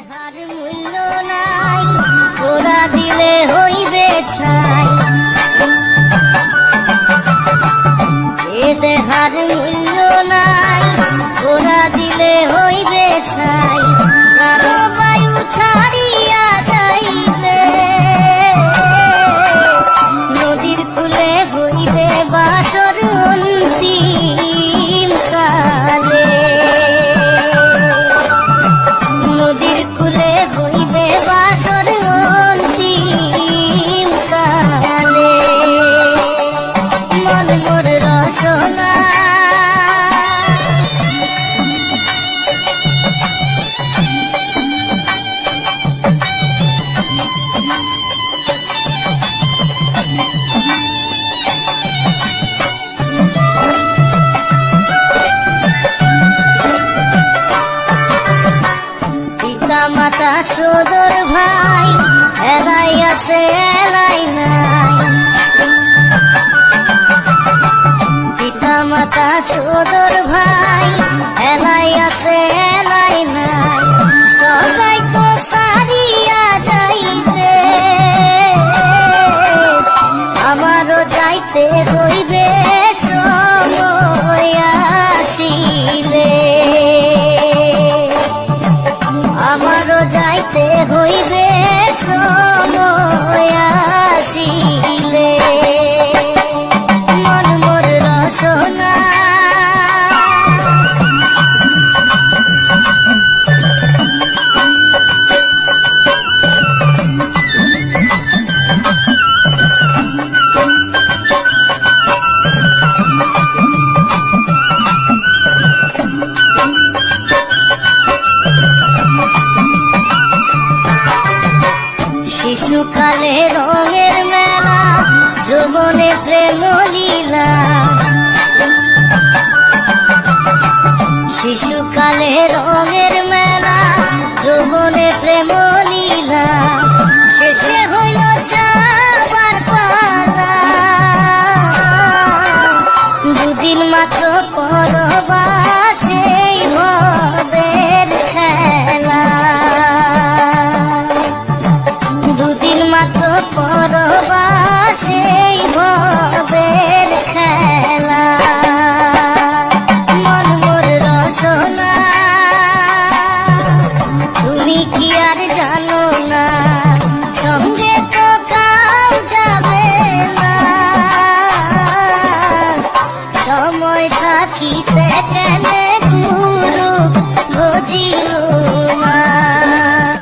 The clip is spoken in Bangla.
দেহার মূল্য নাই, তোরা দিলে হইবে ছাই। এ দেহার মূল্য নাই, তোরা দিলে হইবে ছাই। বায়ু ছাড়িয়া যাইবে, নদীর কূলে হইবে বাসর অন্তিম কালে। নদীর কূলে হইবে বাসর অন্তিম কালে। মন মোর রসনা মাতা সদর ভাই, এলাই আছে এলাই নাই। পিতা মাতা সদর ভাই, এলাই আছে এলাই নাই। সবাই তো সারিয়া যাইবে, আমারও যাইতে হইবে সময় আসিলে। আমারও যাইতে হইবে সময় আসিলে। মন মোর রসনা শিশুকালে রঙের মেলা, যৌবনে প্রেম লীলা। শিশুকালে রঙের মেলা, যৌবনে প্রেম লীলা। শেষে হইল যাবার পালা, দুদিন মাত্র পরবাসেই ভবের খেলা। দুদিন মাত্র পরবাসেই ভবের খেলা। মন মোর রসনা তুমি কি আর জানো না, সঙ্গে তো কাল যাবে না। সময় থাকিতে কেন গুরু ভজিল